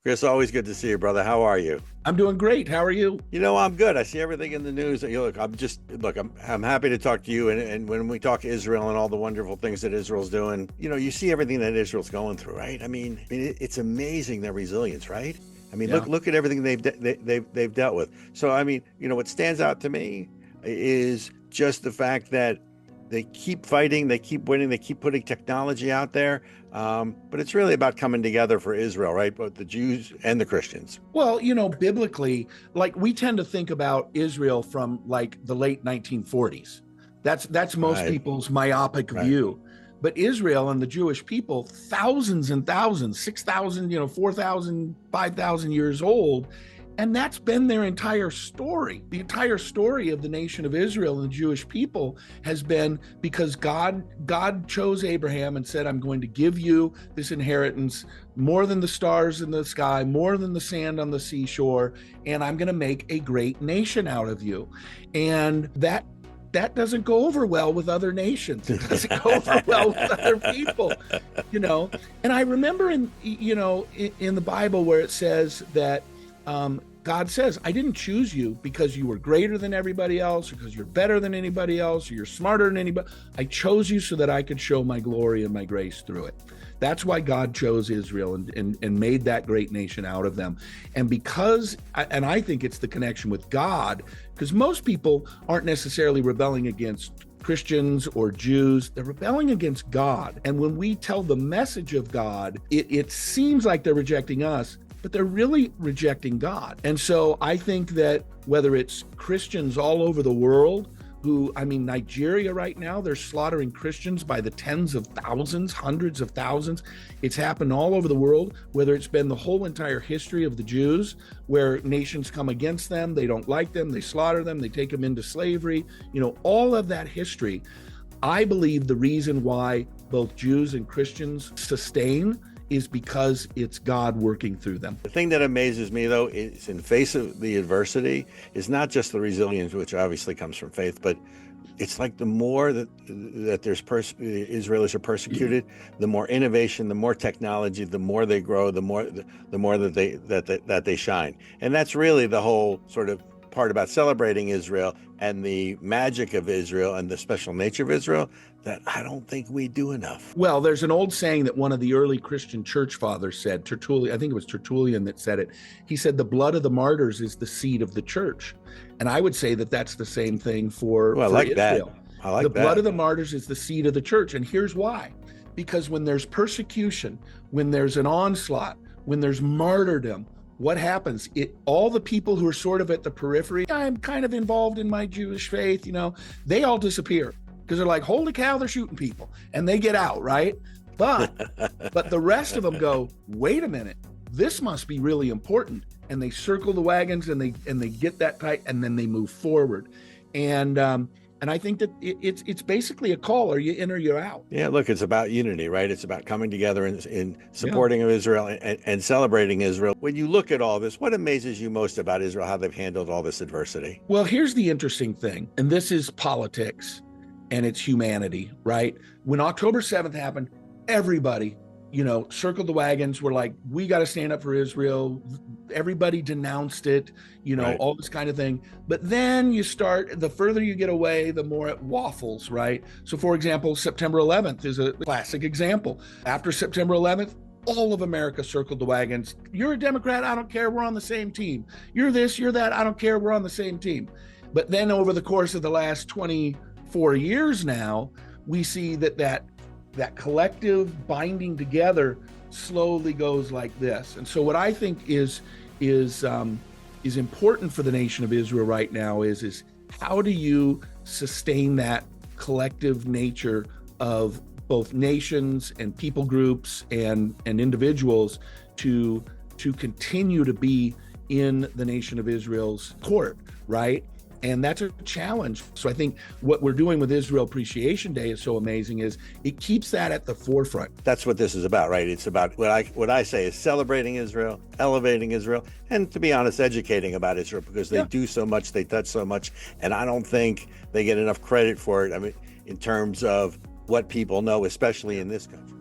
Chris, always good to see you, brother. How are you? I'm doing great. How are you? I'm good. I see everything in the news. I'm happy to talk to you. And when we talk Israel and all the wonderful things that Israel's doing, you see everything that Israel's going through, right? It's amazing their resilience, right? Yeah. Look at everything they've dealt with. So, what stands out to me is just the fact that they keep fighting, they keep winning, they keep putting technology out there. But it's really about coming together for Israel, right? Both the Jews and the Christians. Well, biblically, like we tend to think about Israel from like the late 1940s. That's most Right. people's myopic Right. view. But Israel and the Jewish people, thousands and thousands, 6,000, 4,000, 5,000 years old. And that's been their entire story. The entire story of the nation of Israel and the Jewish people has been because God chose Abraham and said, I'm going to give you this inheritance more than the stars in the sky, more than the sand on the seashore, and I'm going to make a great nation out of you. And that doesn't go over well with other nations. It doesn't go over well with other people, And I remember in the Bible where it says that God says, I didn't choose you because you were greater than everybody else, or because you're better than anybody else, or you're smarter than anybody. I chose you so that I could show my glory and my grace through it. That's why God chose Israel and made that great nation out of them. And I think it's the connection with God, because most people aren't necessarily rebelling against Christians or Jews. They're rebelling against God. And when we tell the message of God, it seems like they're rejecting us, but they're really rejecting God. And so I think that whether it's Christians all over the world Nigeria right now, they're slaughtering Christians by the tens of thousands, hundreds of thousands. It's happened all over the world, whether it's been the whole entire history of the Jews, where nations come against them, they don't like them, they slaughter them, they take them into slavery, all of that history. I believe the reason why both Jews and Christians sustain is because it's God working through them. The thing that amazes me, though, is in face of the adversity, is not just the resilience, which obviously comes from faith, but it's like the more that there's Israelis are persecuted, the more innovation, the more technology, the more they grow, the more that they shine. And that's really the whole sort of part about celebrating Israel and the magic of Israel and the special nature of Israel that I don't think we do enough. Well, there's an old saying that one of the early Christian church fathers said, Tertullian, I think it was Tertullian that said it. He said, the blood of the martyrs is the seed of the church. And I would say that that's the same thing for Israel. I like the that. blood of the martyrs is the seed of the church. And here's why. Because when there's persecution, when there's an onslaught, when there's martyrdom, what happens? All the people who are sort of at the periphery, I'm kind of involved in my Jewish faith, they all disappear because they're like, holy cow, they're shooting people, and they get out, right? But the rest of them go, wait a minute, this must be really important, and they circle the wagons and they get that tight, and then they move forward, and I think that it's basically a call. Are you in or you're out? Yeah, look, it's about unity, right? It's about coming together in supporting of Israel and celebrating Israel. When you look at all this, what amazes you most about Israel, how they've handled all this adversity? Well, here's the interesting thing, and this is politics and it's humanity, right? When October 7th happened, everybody, circled the wagons. We're like, we got to stand up for Israel. Everybody denounced it, Right. all this kind of thing. But then the further you get away, the more it waffles, right? So for example, September 11th is a classic example. After September 11th, all of America circled the wagons. You're a Democrat, I don't care, we're on the same team. You're this, you're that, I don't care, we're on the same team. But then over the course of the last 24 years now, we see that collective binding together slowly goes like this. And so what I think is important for the nation of Israel right now is how do you sustain that collective nature of both nations and people groups and individuals to continue to be in the nation of Israel's court, right? And that's a challenge. So I think what we're doing with Israel Appreciation Day is so amazing is it keeps that at the forefront. That's what this is about, right? It's about what I say is celebrating Israel, elevating Israel, and to be honest, educating about Israel, because they do so much, they touch so much, and I don't think they get enough credit for it. In terms of what people know, especially in this country.